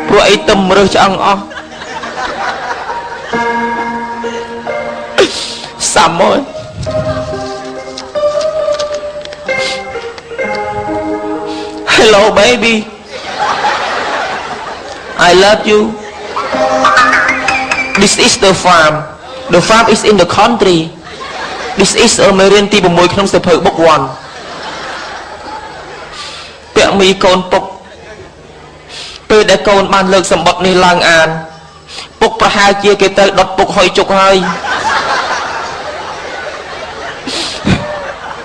ពួកអីទំរើសឆ្អឹងអស់សាមយ Hello baby I love you This is the farm is in the country This is a មេរៀនទី6ក្នុងសៀវភៅ book 1 ពាក់មីកូនពុកពេលដែលកូនបានលើកសម្បត្តិនេះឡើងអានពុកប្រហែលជាគេទៅដុតពុកហុយជុកហើយ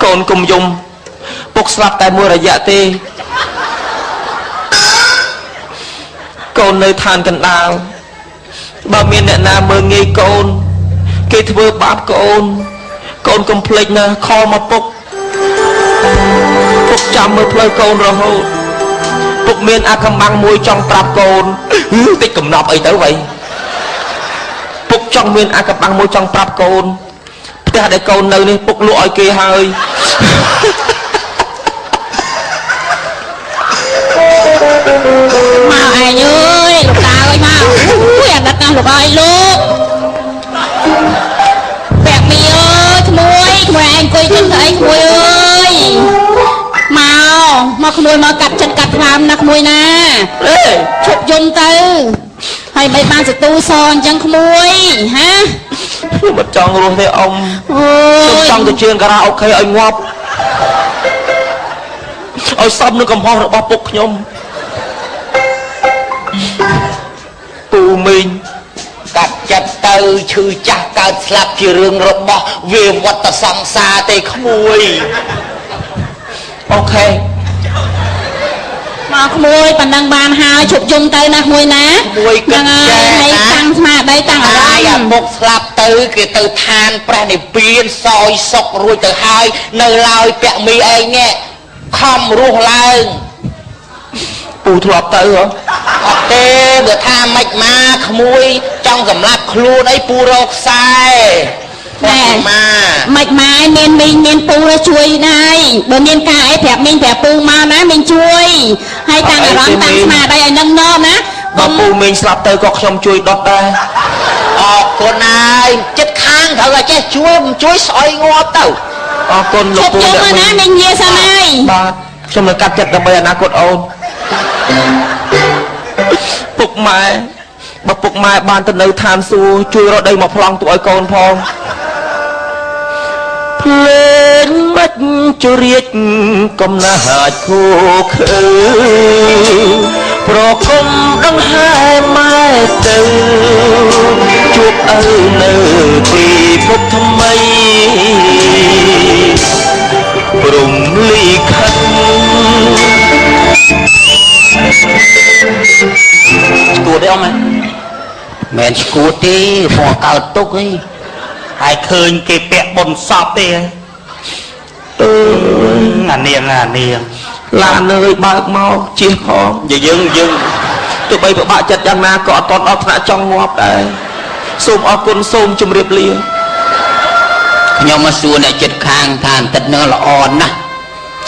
កូនកុំយំពុកស្លាប់តែមួយរយៈទេកូននៅឋានកណ្ដាលបើមានអ្នកណាមើលងាយកូនគេធ្វើបាបកូនកូនកុំភ្លេចណាខលមកពុកចាំមើលផ្លូវកូនរហូតពុកមានអាកំបាំងមួយចង់ប្រាប់កូនតិចកំណប់អីទៅវៃពុកចង់មានអាកំបាំងមួយចង់ប្រាប់កូនផ្ទះដែលកូននៅនេះពុកលក់ឲ្យគេហើយមកឯងអើយលោកតាអើយមកអូយអាណិតណាស់លោកអើយលោកពាក់មីអើយក្មួយឯងអង្គុយចឹងទៅអីក្មួយអើយមកក្មួយមកកាត់ចិត្តកាត់ថ្លើមណាក្មួយណាឈប់យំទៅហើយមិនបានសទូសអញ្ចឹងក្មួយហាខ្ញុំមិនចង់រស់ទេអ៊ំខ្ញុំចង់ទៅជឿនការ៉ាអូខេឲ្យងាប់ឲ្យសមនឹងកំហុសរបស់ពុកខ្ញុំពូមីងកាត់ចិត្តទៅឈឺចាស់កើតស្លាប់ជារឿងរបស់វាវត្តសង្សារទេក្មួយអូខេមកក្មួយប៉ណ្ណឹងបានហើយជប់យំទៅណាក្មួយណាក្មួយគិតចេះណាតាំងស្មារតីតាំងអារម្មណ៍អាមុខស្លាប់ទៅគេទៅឋានព្រះនិព្វានសោយសុខរួចទៅហើយនៅឡើយពាក់មីឯងនេះខំរស់ឡើងពូធ្លាប់ទៅហ៎អត់ទេបើថាមិនមកក្មួយចង់សម្លាប់ខ្លួនអីពូរកខ្សែណែមិនម៉ែមានមីងមានពូជួយដែរបើមានការអីប្រាប់មីងប្រាប់ពូមកណាមីងជួយហើយតាំងអារម្មណ៍តាំងស្មារតីឲ្យនឹងណោណាបើពូមីងស្លាប់ទៅក៏ខ្ញុំជួយដុតដែរអរគុណហើយចិត្តខាងត្រូវតែចេះជួយស្អុយងាប់ទៅអរគុណលោកពូអ្នកណាមីងនិយាយសិនហើយបាទខ្ញុំនឹងកាត់ចិត្តដើម្បីអនាគតអូនពុកម៉ែបើពុកម៉ែបានទៅនៅឋានសួគ៌ជួយរកដីមកប្លង់ទុកឲ្យកូនផងភ្លេងមិនជរៀតកំណាចគូខើប្រគំដង្ហែម៉ែទៅជួបឪនៅពីភពថ្មីព្រមលីខិតស្គួតទេអ៊ំមែនស្គួតទេព្រោះកើតទុកអីហើយឃើញគេពាក់បុណ្យសពទេអានាងឡានអើយបើកមកជិះផងយើងទោះបីពិបាកចិត្តយ៉ាងណាក៏អត់តន់ដល់ថ្នាក់ចង់ងាប់ដែរសូមអរគុណសូមជម្រាបលាខ្ញុំមកសួរអ្នកចិត្តខាងថាបន្តិចនឹងល្អណាស់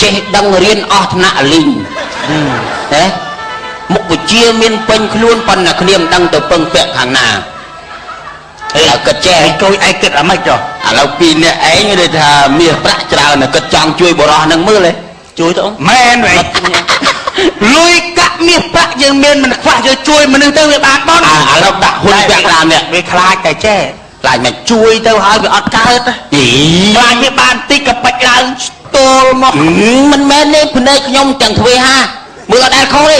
ចេះដឹងរៀនអស់ថ្នាក់លីងណាមុខវិជ្ជាមានពេញខ្លួនប៉ុន្តែគ្នាមិនដឹងទៅពឹងពាក់ខាងណាហើយគិតចេះគួយឯងគិតអាម៉េចចុះឥឡូវពីរអ្នកឯងនិយាយថាមាសប្រាក់ច្រើនគិតចង់ជួយបរិះនឹងមើលទេជួយទៅមែនវិញលុយកាក់មាសប្រាក់យើងមានមិនខ្វះយើងជួយមនុស្សទៅវាបានបន់ឥឡូវដាក់ហ៊ុនពាក់តាមនេះវាខ្លាចតែចេះខ្លាចមិនជួយទៅហើយវាអត់កើតខ្លាចវាបានតិចក៏បាច់ឡើងស្ទល់មកមិនមែនទេភ្នែកខ្ញុំទាំងទ្វេហាមើលអត់ដែលខុសទេ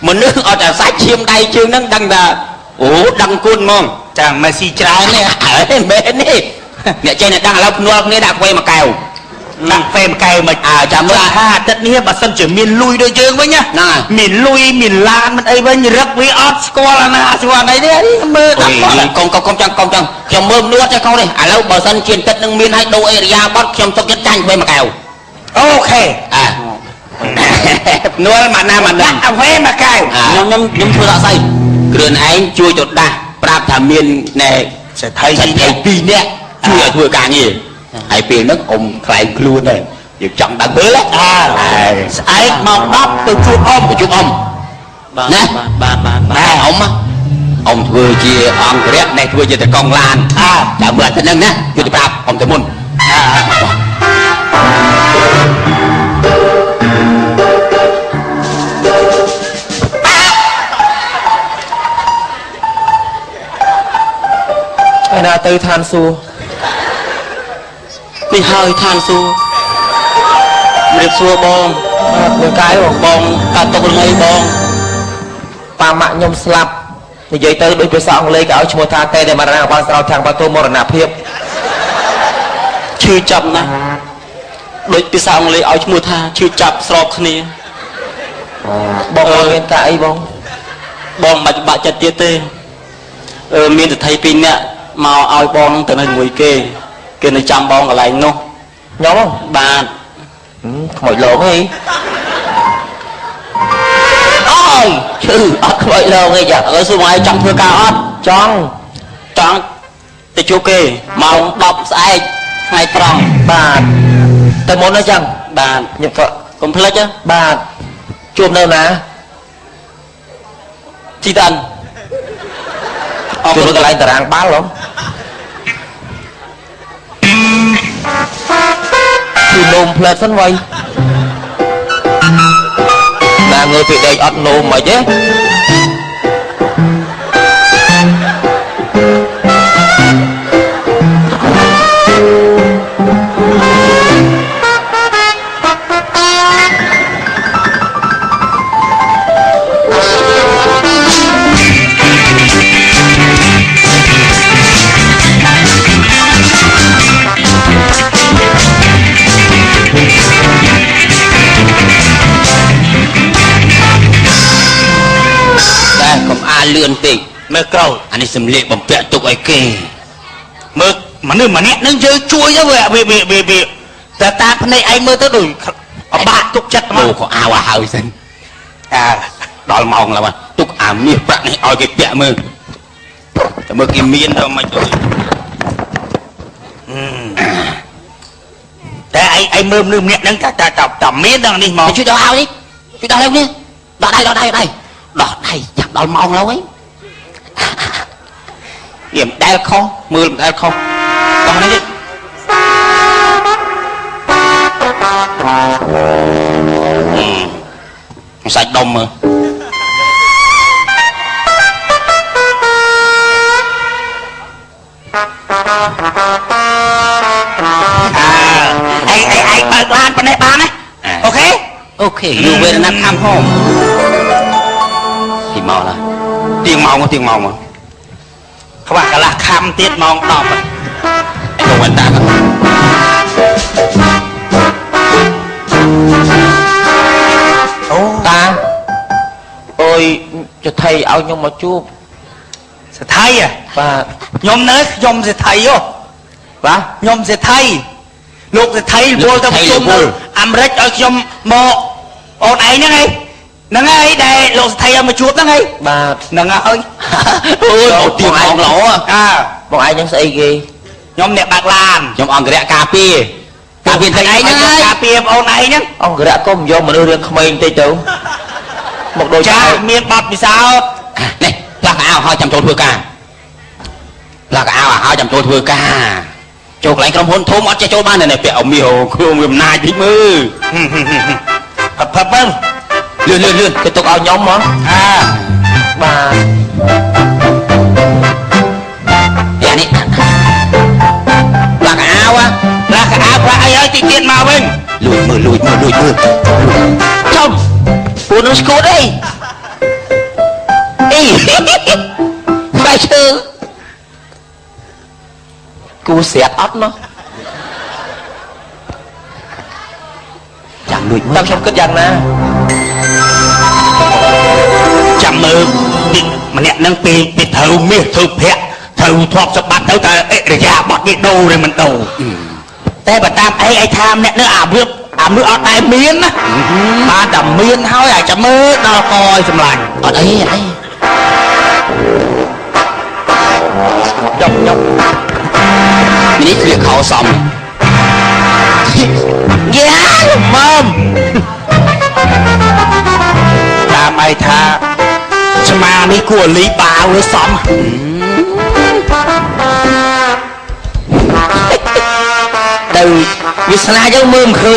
មនុស្សអត់តែសាច់ឈាមដៃជើងហ្នឹងដឹងថាអូដឹងគុណហ្មងចាំមិនស៊ីច្រើនទេមែនទេអ្នកចេះអ្នកដឹងឥឡូវភ្នាល់គ្នាដាក់ខ្វេមកកែវដាក់ខ្វេមកកែវមិនចាំមើលថាអាទិត្យនេះបើសិនជាមានលុយដូចយើងវិញណាមានលុយមានឡានមិនអីវិញរឹកវាអត់ស្គាល់អាណាស្គាល់អីទេមើលដាក់កុំចឹងខ្ញុំមើលនួតចេះកូននេះឥឡូវបើសិនជាទឹកនឹងមានឲ្យដូរអេរិយាបថខ្ញុំទុកចិត្តចាញ់ខ្វេមកកែវអូខេនួលមកណាមកណាអវេមកកែវខ្ញុំធ្វើអត់ស្អីគ្រឿនឯងជួយទៅដាស់ប្រាប់ថាមានណែសេដ្ឋី2នាក់ជួយឲ្យធ្វើការងារហើយពេលហ្នឹងអ៊ំខ្លែងខ្លួនដែរយើងចង់ដឹងមើលស្អែកមក10ទៅជួបអ៊ំ ណាបាទអ៊ំធ្វើជាអង្គរៈនេះធ្វើជាតកងឡានចាំមើលទៅនឹងណាជួយទៅប្រាប់អ៊ំទៅមុនឯណាទៅឋានសួគ៌នេះហើយឋានសួគ៌រៀបសួរបងមើលកាយបងកើតទុកថ្ងៃបងប៉ាម៉ាក់ខ្ញុំស្លាប់និយាយទៅដូចភាសាអង់គ្លេសគេឲ្យឈ្មោះថាតេដែលមរណៈបានស្រោចខាងបាទូមរណភាពឈឺចាប់ណាស់ដូចភាសាអង់គ្លេសឲ្យឈ្មោះថាឈឺចាប់ស្របគ្នាបងមានការអីបងមិនបាក់ចិត្តទៀតទេមានសិទ្ធិ2នាក់មកឲ្យបងទៅនៅជាមួយគេនៅចាំបងកន្លែងនោះខ្ញុំបាទខ្មោចលោកអីអូយឈឺអត់ខ្មោចលោកអីចាសួរមកឲ្យចង់ធ្វើការអត់ចង់ទៅជួបគេម៉ោង10ស្អែកថ្ងៃត្រង់បាទទៅមុនអញ្ចឹងបាទខ្ញុំក៏កុំភ្លេចបាទជួបនៅណាទីតាន់ជួបកន្លែងតារាងបាល់ហ៎គឺនោមផ្លែតសិនវៃណាងើយពីដេកអត់នោមមិនទេលឿនពេកមើលក្រោយអានេះសម្លៀកបំពាក់ទុកឲ្យគេមើលមនុស្សម្នាក់នឹងយើងជួយទៅវាតែតាភ្នែកឯងមើលទៅដូចអបាក់ទុកចិត្តមកក៏អាវឲ្យហើយសិនដល់ម៉ោងแล้วទុកអាមាសប្រាក់នេះឲ្យគេពាក់មើលតែមើលគេមានទៅមិនទៅតែឯងមើលមនុស្សម្នាក់នឹងតែមានដល់នេះមកជួយដល់ឲ្យនេះជួយដល់នេះដល់ដៃចាប់ដល់ម៉ោងแล้วឯងវាមិនដែលខុសមើលមិនដែលខុសតោះនេះសាច់ដុំមើលឯងបើកឡានប៉ុណ្ណេះបានណាអូខេ you will not come home ទីម៉ោងឡើយទៀងម៉ោងមកខ្វះកន្លះខំទៀតម៉ោង10ទៅវិញតាអូតាអើយចថៃឲ្យខ្ញុំមកជួបសថៃបាទខ្ញុំសថៃបាទខ្ញុំសថៃលោកសថៃវល់ទៅប្រជុំនៅអាមេរិកឲ្យខ្ញុំមកអូនឯងហ្នឹងហើយដែលលោកសថៃឲ្យមកជួបហ្នឹងហើយបាទហ្នឹងហើយអូយមកទៀងម៉ោងឡោបងឯងហ្នឹងស្អីគេខ្ញុំអ្នកបើកឡានខ្ញុំអង្គរៈការពារតែឯងហ្នឹងការពារបងអូនឯងហ្នឹងអង្គរៈកុំយកមនុស្សរៀងក្មេងតិចទៅមកដូចចាមានបទពិសោធន៍នេះផ្លាស់កៅអៅឲ្យចាំចូលធ្វើការចូលកន្លែងក្រុមហ៊ុនធំអត់ចេះចូលបានទេពាក់អមាសខ្លួនវាអំណាចតិចមើលផឹបលឿនគេទុកឲ្យខ្ញុំមកបាទយ៉ានេះផ្លាស់កៅអៅផ្លាស់អីហើយទីទៀតមកវិញលួចមើលចំពូនឹងស្គូតអីបែរឈើគូស្រាក់អត់នោះចាំលួចមើលតាមខ្ញុំគិតយ៉ាងណាចាំមើលម្នាក់នឹងពីត្រូវមាសត្រូវប្រាក់ត្រូវធ្លាប់សម្បត្តិទៅតែអិរិយាបថវាដូរឬមិនដូរតែបើតាមឯងថាម្នាក់នឹងអាមើលអត់តែមានណាបានតែមានហើយអាចចាំមើលដល់កឲ្យសម្លាញ់អត់អីចុកនេះស្លៀកខោសមយ៉ាម៉មតាមឯថា ឆ្មានេះគួរលីបាវឲ្យសមទៅវាស្នាយើងមើលមិនឃើញ